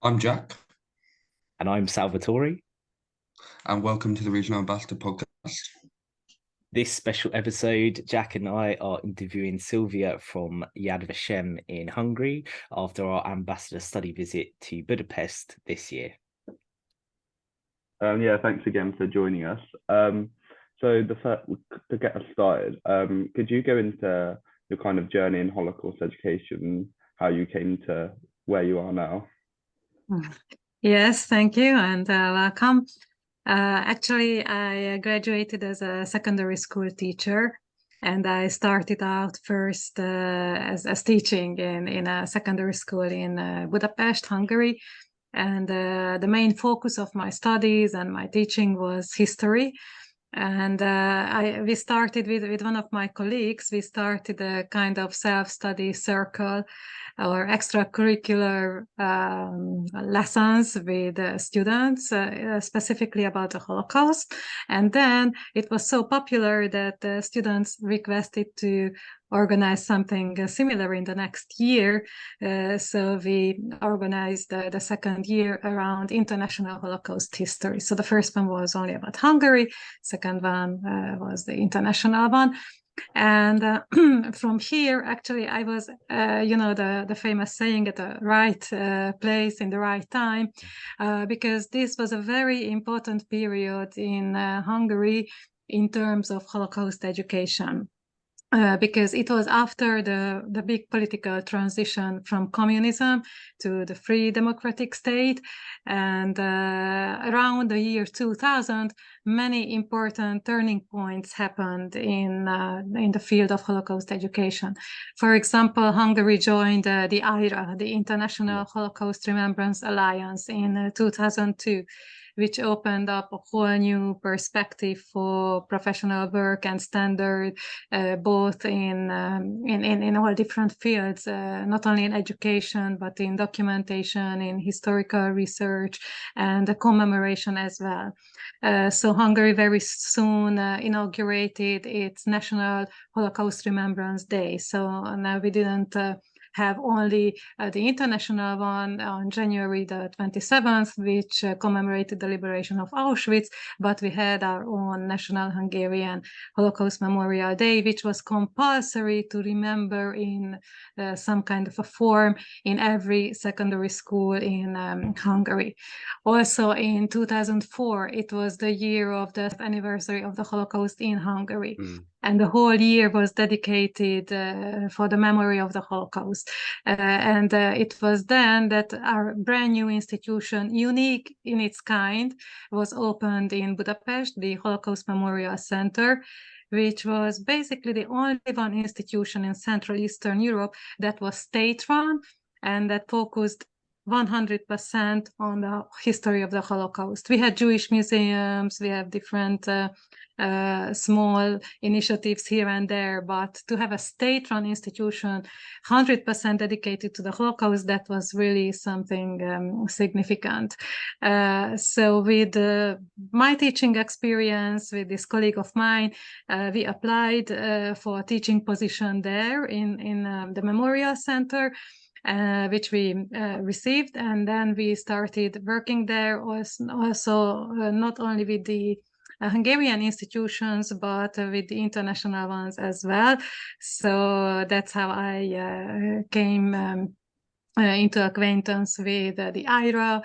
I'm Jack, And I'm Salvatore. and welcome to the Regional Ambassador podcast. This special episode, Jack and I are interviewing Szilvia from Yad Vashem in Hungary after our ambassador study visit to Budapest this year. Yeah, thanks again for joining us. To get us started, could you go into your kind of journey in Holocaust education, how you came to where you are now? Yes, thank you and welcome. Actually, I graduated as a secondary school teacher, and I started out first as teaching in a secondary school in Budapest, Hungary. And the main focus of my studies and my teaching was history. And we started with one of my colleagues. We started a kind of self-study circle or extracurricular lessons with students, specifically about the Holocaust. And then it was so popular that the students requested to organize something similar in the next year. So we organized the second year around international Holocaust history. So the first one was only about Hungary. Second one was the international one. And from here, actually, I was, the famous saying, at the right place in the right time, because this was a very important period in Hungary in terms of Holocaust education. Because it was after the big political transition from communism to the free democratic state. And around the year 2000, many important turning points happened in the field of Holocaust education. For example, Hungary joined the IRA, the International Holocaust Remembrance Alliance, in 2002. Which opened up a whole new perspective for professional work and standard, both in all different fields, not only in education, but in documentation, in historical research, and the commemoration as well. So Hungary very soon inaugurated its National Holocaust Remembrance Day. So now we didn't have only the international one on January the 27th, which commemorated the liberation of Auschwitz, but we had our own National Hungarian Holocaust Memorial Day, which was compulsory to remember in some kind of a form in every secondary school in Hungary. Also in 2004, it was the year of the anniversary of the Holocaust in Hungary. And the whole year was dedicated for the memory of the Holocaust. And it was then that our brand new institution, unique in its kind, was opened in Budapest, the Holocaust Memorial Center, which was basically the only one institution in Central Eastern Europe that was state-run and that focused 100% on the history of the Holocaust. We had Jewish museums, we have different small initiatives here and there, but to have a state-run institution 100% dedicated to the Holocaust, that was really something significant. So with my teaching experience with this colleague of mine, we applied for a teaching position there in the Memorial Center, which we received, and then we started working there also not only with the Hungarian institutions, but with the international ones as well. So that's how I came into acquaintance with the IRA,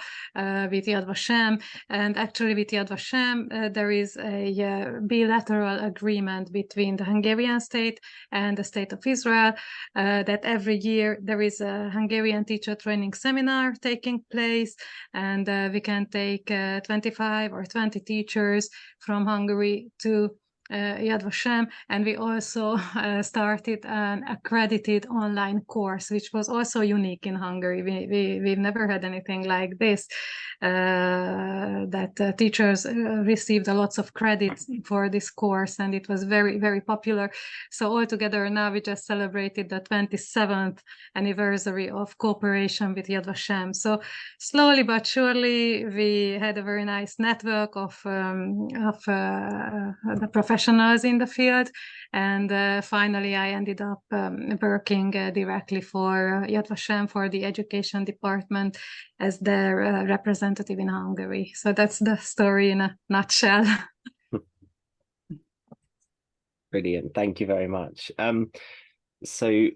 with Yad Vashem. And actually with Yad Vashem, there is a bilateral agreement between the Hungarian state and the state of Israel, that every year there is a Hungarian teacher training seminar taking place, and we can take 25 or 20 teachers from Hungary to Yad Vashem, and we also started an accredited online course, which was also unique in Hungary. We've never had anything like this, that teachers received lots of credits for this course, and it was very, very popular. So altogether now we just celebrated the 27th anniversary of cooperation with Yad Vashem. So slowly but surely we had a very nice network of the professionals professionals in the field. And finally, I ended up working directly for Yad Vashem, for the education department, as their representative in Hungary. So that's the story in a nutshell. Brilliant. Thank you very much. So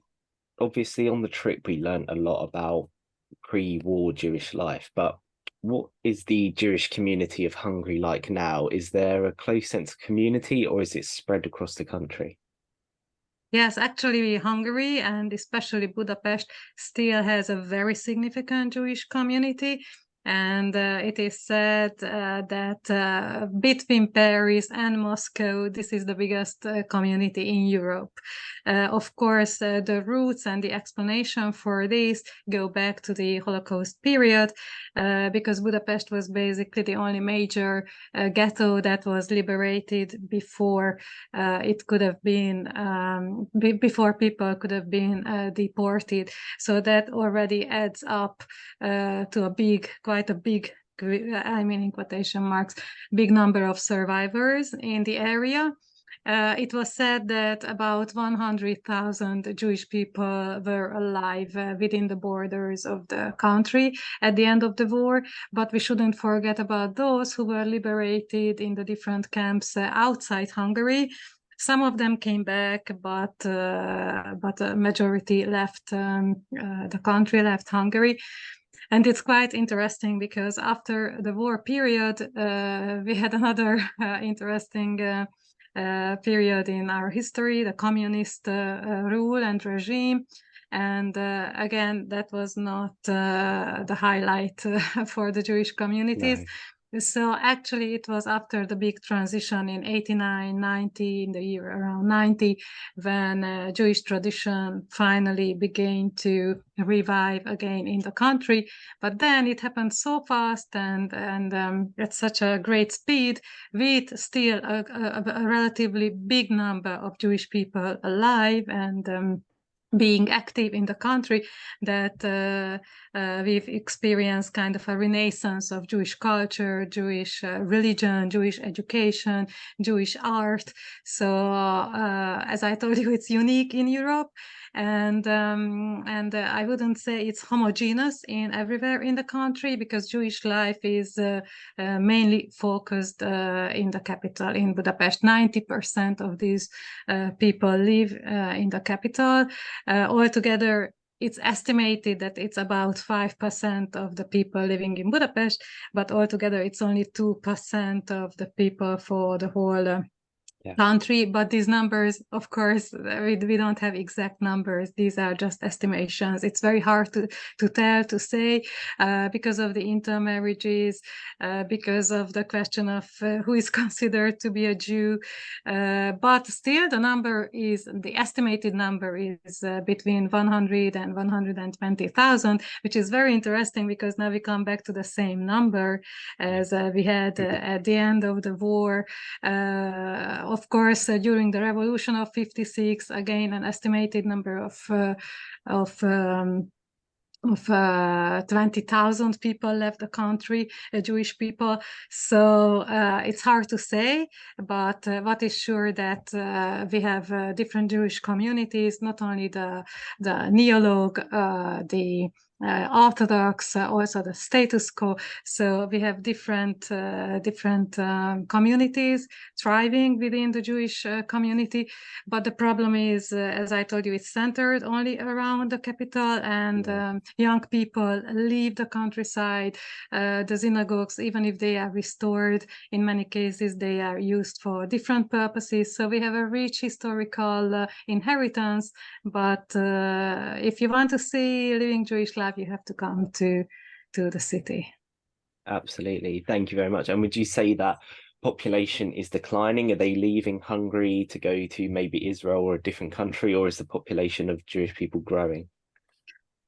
obviously on the trip, we learned a lot about pre-war Jewish life, but what is the Jewish community of Hungary like now? Is there a close sense of community, or is it spread across the country? Yes, actually, Hungary, and especially Budapest, still has a very significant Jewish community. And it is said that between Paris and Moscow, this is the biggest community in Europe. Of course, the roots and the explanation for this go back to the Holocaust period, because Budapest was basically the only major ghetto that was liberated before it could have been, before people could have been deported. So that already adds up to a big, quite a big, I mean in quotation marks, big number of survivors in the area. It was said that about 100,000 Jewish people were alive within the borders of the country at the end of the war, but we shouldn't forget about those who were liberated in the different camps outside Hungary. Some of them came back, but a majority left the country, left Hungary. And it's quite interesting because after the war period, we had another interesting period in our history, the communist rule and regime. And again, that was not the highlight for the Jewish communities. No. So actually, it was after the big transition in 89, 90, in the year around 90, when Jewish tradition finally began to revive again in the country. But then it happened so fast and at such a great speed, with still a relatively big number of Jewish people alive and being active in the country, that we've experienced kind of a renaissance of Jewish culture, Jewish religion, Jewish education, Jewish art. So as I told you, it's unique in Europe, and I wouldn't say it's homogeneous in everywhere in the country, because Jewish life is mainly focused in the capital, in Budapest. 90% of these people live in the capital. Altogether, it's estimated that it's about 5% of the people living in Budapest, but altogether it's only 2% of the people for the whole country. But these numbers, of course, we don't have exact numbers. These are just estimations. It's very hard to tell, to say, because of the intermarriages, because of the question of who is considered to be a Jew. But still, the estimated number is between 100 and 120,000, which is very interesting, because now we come back to the same number as we had at the end of the war. Of course, during the revolution of 56, again, an estimated number of 20,000 people left the country, Jewish people. So it's hard to say, but what is sure that we have different Jewish communities, not only the Neolog, the Orthodox, also the status quo. So we have different communities thriving within the Jewish community. But the problem is, as I told you, it's centered only around the capital, and young people leave the countryside. The synagogues, even if they are restored, in many cases they are used for different purposes. So we have a rich historical inheritance. But if you want to see living Jewish life, you have to come to the city. Absolutely. Thank you very much. And would you say that population is declining? Are they leaving Hungary to go to maybe Israel or a different country, or is the population of Jewish people growing?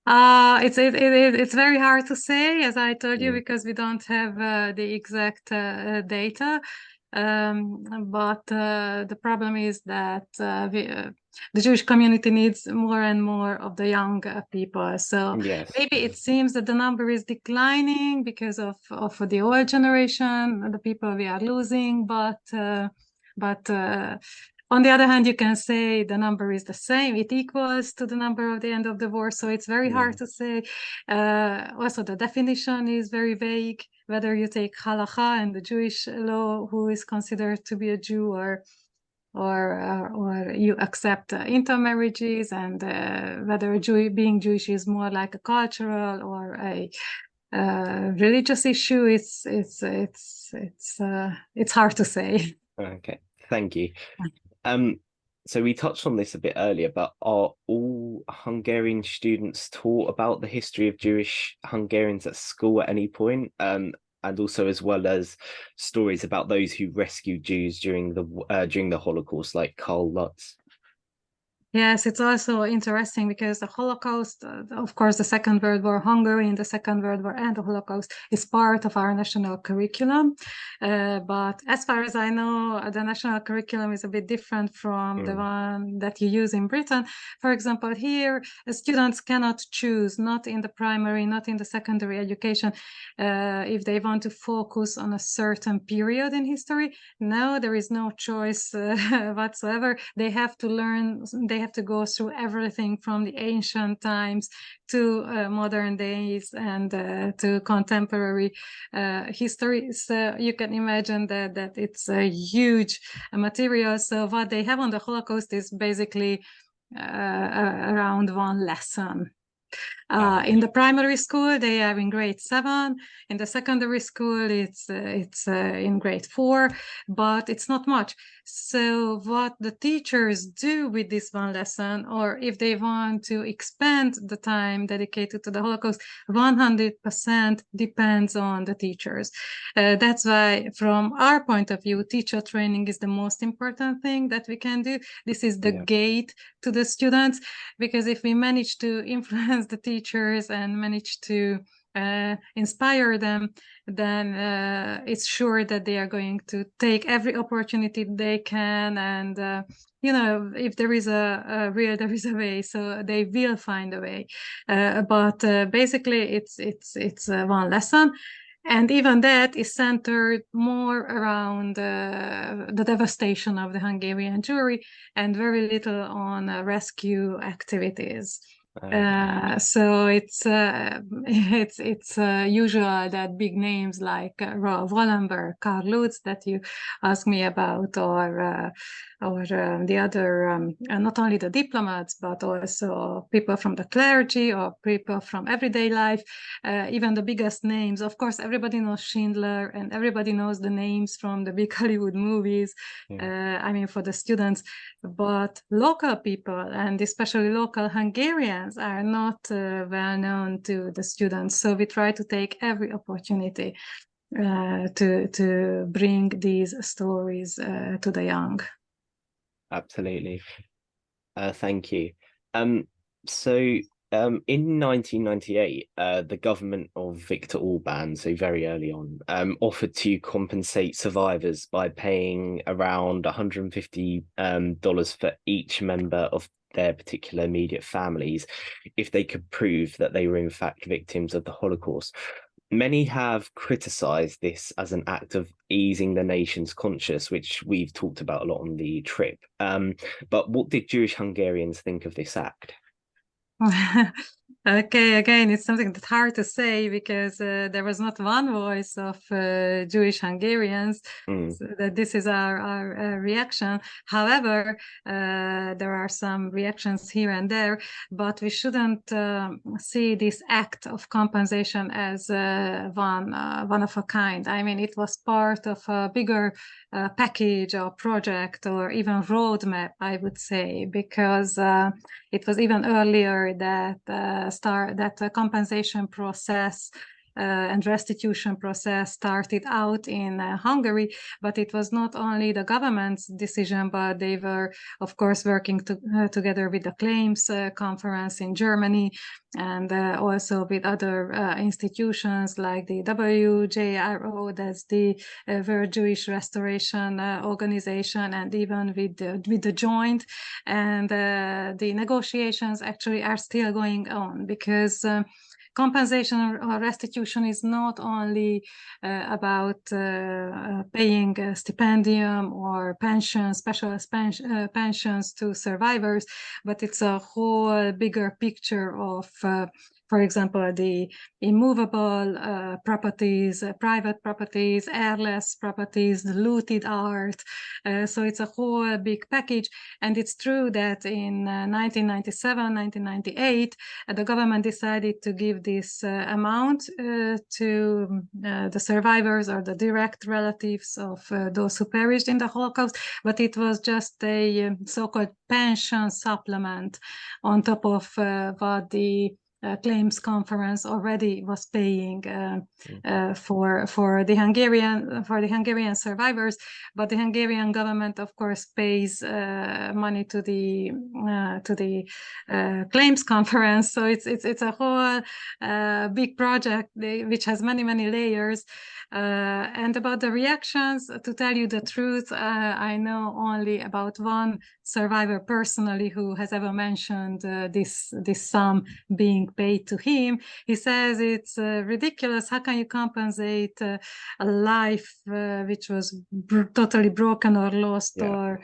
It's very hard to say, as I told you, because we don't have the exact data. But the problem is that the Jewish community needs more and more of the young people. So maybe it seems that the number is declining because of the old generation, the people we are losing. But But on the other hand, you can say the number is the same. It equals to the number of the end of the war. So it's very hard to say. Also, the definition is very vague, whether you take halakha and the Jewish law, who is considered to be a Jew, or you accept intermarriages, and whether being Jewish is more like a cultural or a religious issue. It's hard to say. Okay, thank you. So we touched on this a bit earlier, but are all Hungarian students taught about the history of Jewish Hungarians at school at any point? And also as well as stories about those who rescued Jews during the Holocaust, like Karl Lutz? Yes, it's also interesting because the Holocaust, of course, the Second World War, Hungary in the Second World War and the Holocaust is part of our national curriculum. But as far as I know, the national curriculum is a bit different from the one that you use in Britain. For example, here, students cannot choose, not in the primary, not in the secondary education, if they want to focus on a certain period in history. No, there is no choice whatsoever. They have to learn, they have to go through everything from the ancient times to modern days and to contemporary history. So you can imagine that it's a huge material. So what they have on the Holocaust is basically around one lesson. In the primary school, they are in grade 7. In the secondary school, it's in grade 4, but it's not much. So what the teachers do with this one lesson, or if they want to expand the time dedicated to the Holocaust, 100% depends on the teachers. That's why, from our point of view, teacher training is the most important thing that we can do. This is the gate to the students, because if we manage to influence the teachers and manage to inspire them, then it's sure that they are going to take every opportunity they can. And if there is a will, there is a way. So they will find a way. But basically, it's one lesson. And even that is centered more around the devastation of the Hungarian Jewry, and very little on rescue activities. So it's usual that big names like Rolf Wallenberg, Karl Lutz that you asked me about, or the other, not only the diplomats, but also people from the clergy or people from everyday life, even the biggest names. Of course, everybody knows Schindler and everybody knows the names from the big Hollywood movies, I mean, for the students, but local people, and especially local Hungarians, are not well known to the students. So we try to take every opportunity to bring these stories to the young. Absolutely. Thank you. So in 1998, the government of Viktor Orban, so very early on, offered to compensate survivors by paying around $150 for each member of their particular immediate families if they could prove that they were in fact victims of the Holocaust. Many have criticized this as an act of easing the nation's conscience, which we've talked about a lot on the trip. But what did Jewish Hungarians think of this act? Okay, again, it's something that's hard to say, because there was not one voice of Jewish Hungarians, so that this is our reaction. However, there are some reactions here and there, but we shouldn't see this act of compensation as one of a kind. I mean, it was part of a bigger package or project, or even roadmap, I would say, because it was even earlier that that compensation process and restitution process started out in Hungary, but it was not only the government's decision, but they were, of course, working together with the Claims Conference in Germany, and also with other institutions like the WJRO, that's the World Jewish Restoration Organization, and even with the Joint. And the negotiations actually are still going on, because compensation or restitution is not only about paying a stipendium or pensions, special pensions to survivors, but it's a whole bigger picture of for example, the immovable properties, private properties, heirless properties, the looted art. So it's a whole big package. And it's true that in 1997, 1998, the government decided to give this amount to the survivors or the direct relatives of those who perished in the Holocaust, but it was just a so-called pension supplement on top of what the claims conference already was paying for the Hungarian survivors, but the Hungarian government, of course, pays money to the claims conference. So it's a whole big project which has many layers. And about the reactions, to tell you the truth, I know only about one survivor personally who has ever mentioned this sum being paid to him. He says it's ridiculous. How can you compensate a life which was totally broken or lost or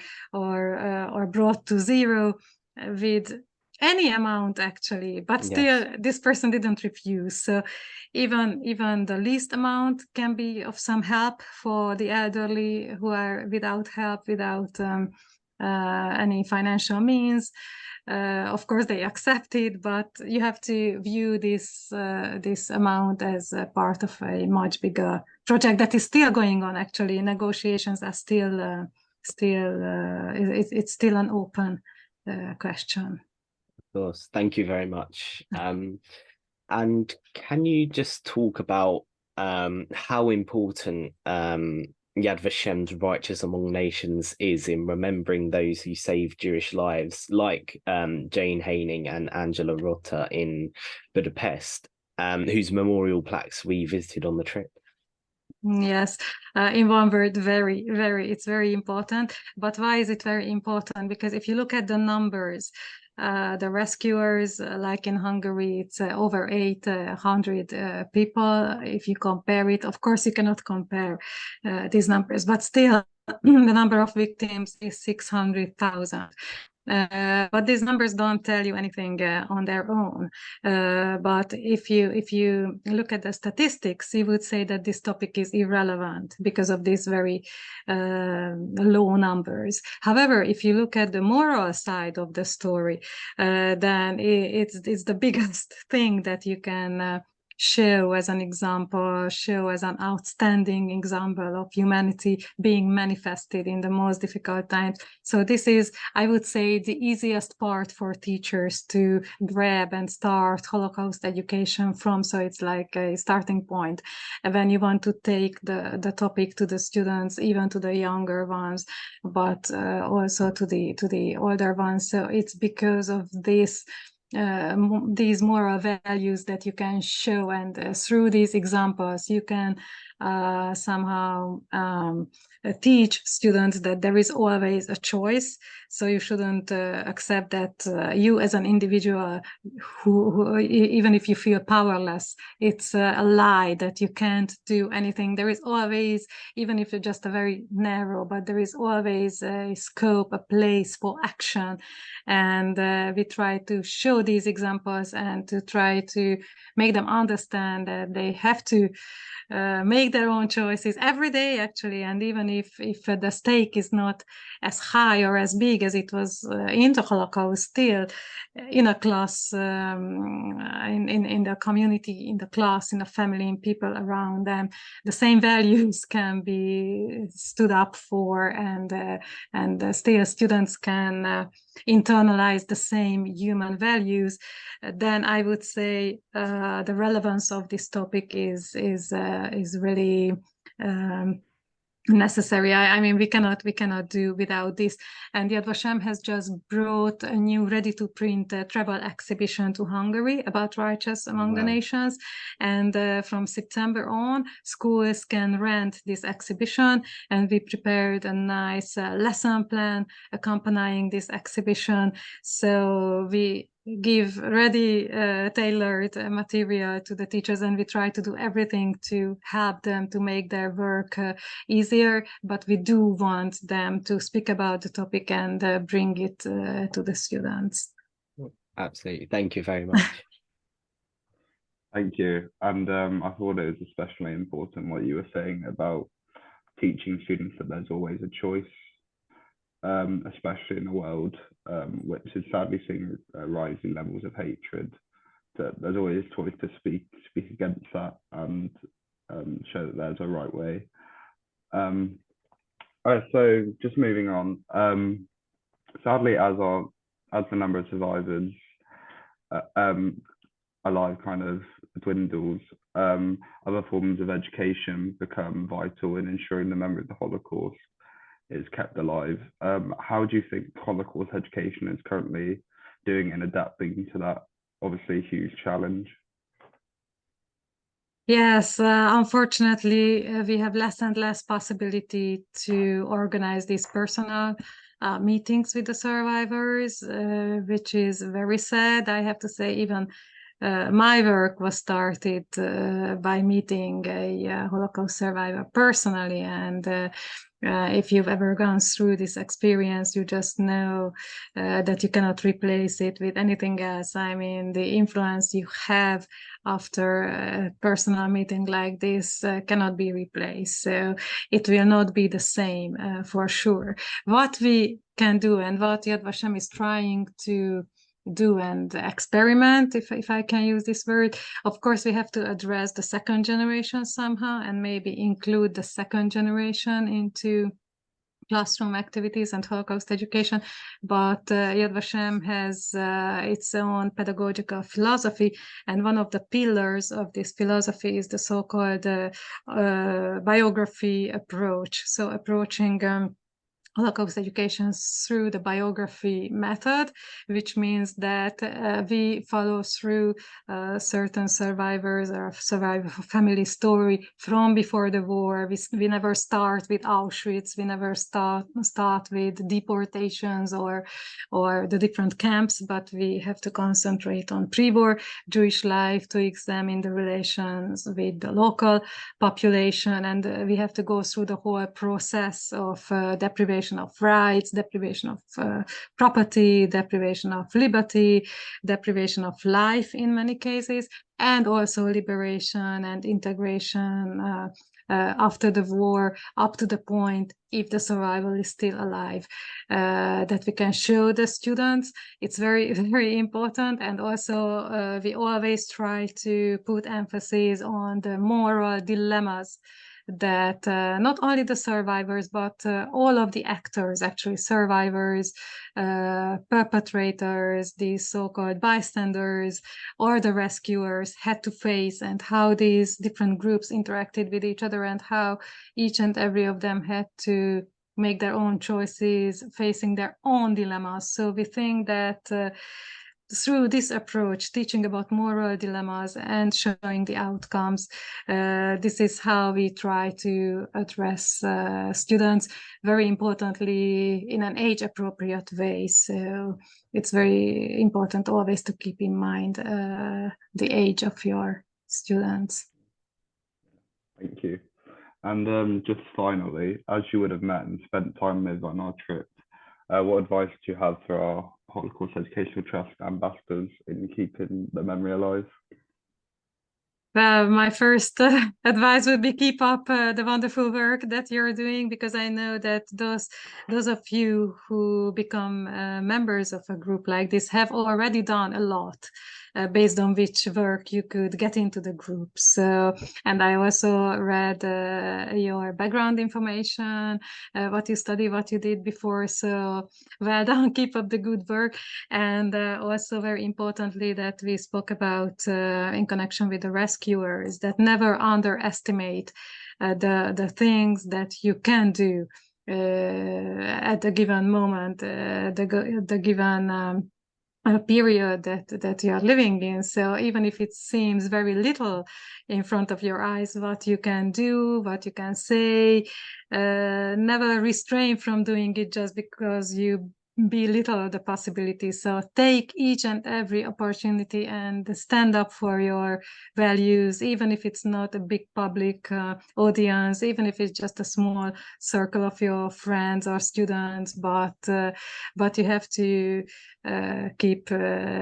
brought to zero with any amount, actually? But still, this person didn't refuse. So even the least amount can be of some help for the elderly who are without help, without any financial means. Of course, they accept it, but you have to view this amount as a part of a much bigger project that is still going on. Actually, negotiations are still it's still an open question. Of course, thank you very much. And can you just talk about how important Yad Vashem's Righteous Among Nations is in remembering those who saved Jewish lives, like Jane Haining and Angela Rota in Budapest, whose memorial plaques we visited on the trip? Yes, in one word, it's very important. But why is it very important? Because if you look at the numbers, the rescuers, like in Hungary, it's over 800 people. If you compare it, of course, you cannot compare these numbers, but still, the number of victims is 600,000. But these numbers don't tell you anything on their own. But if you look at the statistics, you would say that this topic is irrelevant because of these very low numbers. However, if you look at the moral side of the story, then it's the biggest thing that you can show as an example, show as an outstanding example of humanity being manifested in the most difficult times. So this is, I would say, the easiest part for teachers to grab and start Holocaust education from. So it's like a starting point when you want to take the topic to the students, even to the younger ones, but also to the older ones. So it's because of this these moral values that you can show, and through these examples you can somehow teach students that there is always a choice. So you shouldn't accept that you as an individual, who even if you feel powerless, it's a lie that you can't do anything. There is always, even if you're just a very narrow, but there is always a scope, a place for action. And we try to show these examples and to try to make them understand that they have to make their own choices every day, actually. And even if the stake is not as high or as big as it was in the Holocaust, still in a class, in the community, in the class, in the family, in people around them, the same values can be stood up for, and still students can internalize the same human values. Then I would say the relevance of this topic is really necessary. I mean, we cannot do without this. And Yad Vashem has just brought a new ready-to-print travel exhibition to Hungary about Righteous Among the Nations. And from September on, schools can rent this exhibition. And we prepared a nice lesson plan accompanying this exhibition. So we give ready tailored material to the teachers, and we try to do everything to help them to make their work easier, but we do want them to speak about the topic and bring it to the students. Absolutely. Thank you very much. Thank you. And I thought it was especially important what you were saying about teaching students that there's always a choice, especially in a world which is sadly seeing rising levels of hatred, that there's always a choice to speak against that and show that there's a right way. All right, so just moving on. Sadly, as the number of survivors alive kind of dwindles, other forms of education become vital in ensuring the memory of the Holocaust is kept alive. How do you think Holocaust education is currently doing in adapting to that obviously huge challenge? Yes, unfortunately, we have less and less possibility to organize these personal meetings with the survivors, which is very sad. I have to say, even my work was started by meeting a Holocaust survivor personally, and if you've ever gone through this experience, you just know that you cannot replace it with anything else. I mean, the influence you have after a personal meeting like this cannot be replaced. So it will not be the same for sure. What we can do and what Yad Vashem is trying to do and experiment, if I can use this word, of course we have to address the second generation somehow and maybe include the second generation into classroom activities and Holocaust education, but Yad Vashem has its own pedagogical philosophy, and one of the pillars of this philosophy is the so-called biography approach. So approaching Holocaust education through the biography method, which means that we follow through certain survivors or survivor family story from before the war. We never start with Auschwitz. We never start with deportations or the different camps, but we have to concentrate on pre-war Jewish life to examine the relations with the local population, and we have to go through the whole process of deprivation of rights, deprivation of property, deprivation of liberty, deprivation of life in many cases, and also liberation and integration after the war, up to the point, if the survivor is still alive, that we can show the students. It's very, very important. And also we always try to put emphasis on the moral dilemmas that not only the survivors, but all of the actors, actually survivors, perpetrators, these so-called bystanders, or the rescuers had to face, and how these different groups interacted with each other, and how each and every of them had to make their own choices, facing their own dilemmas. So we think that through this approach, teaching about moral dilemmas and showing the outcomes, this is how we try to address students, very importantly, in an age-appropriate way. So it's very important always to keep in mind the age of your students. Thank you. And just finally, as you would have met and spent time with on our trip, what advice do you have for our Holocaust Educational Trust ambassadors in keeping the memory alive? Well, my first advice would be keep up the wonderful work that you're doing, because I know that those of you who become members of a group like this have already done a lot based on which work you could get into the group. So, and I also read your background information, what you studied, what you did before. So well done, keep up the good work. And also very importantly that we spoke about in connection with the rescuers, that never underestimate the things that you can do at a given moment, the given period that you are living in. So even if it seems very little in front of your eyes, what you can do, what you can say, never restrain from doing it just because you belittle the possibilities. So take each and every opportunity and stand up for your values, even if it's not a big public audience, even if it's just a small circle of your friends or students, but you have to keep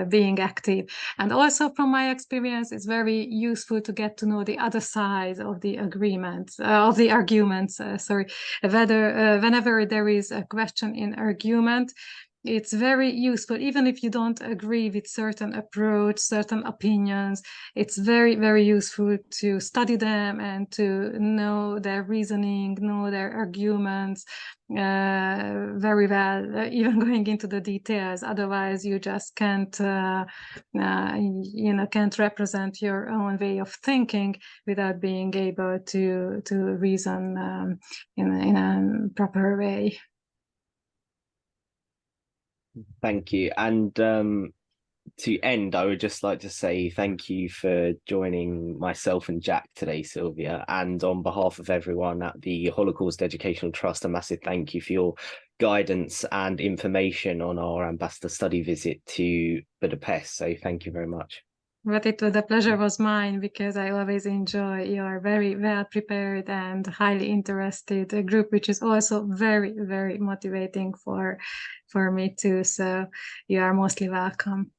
being active. And also from my experience, it's very useful to get to know the other side of the agreements, of the arguments, whenever there is a question in argument, it's very useful, even if you don't agree with certain approach, certain opinions, it's very, very useful to study them and to know their reasoning, know their arguments very well, even going into the details. Otherwise, you just can't, can't represent your own way of thinking without being able to reason in a proper way. Thank you. And to end, I would just like to say thank you for joining myself and Jack today, Szilvia. And on behalf of everyone at the Holocaust Educational Trust, a massive thank you for your guidance and information on our ambassador study visit to Budapest. So thank you very much. But the pleasure was mine, because I always enjoy your very well prepared and highly interested group, which is also very, very motivating for me too. So you are mostly welcome.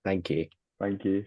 Thank you. Thank you.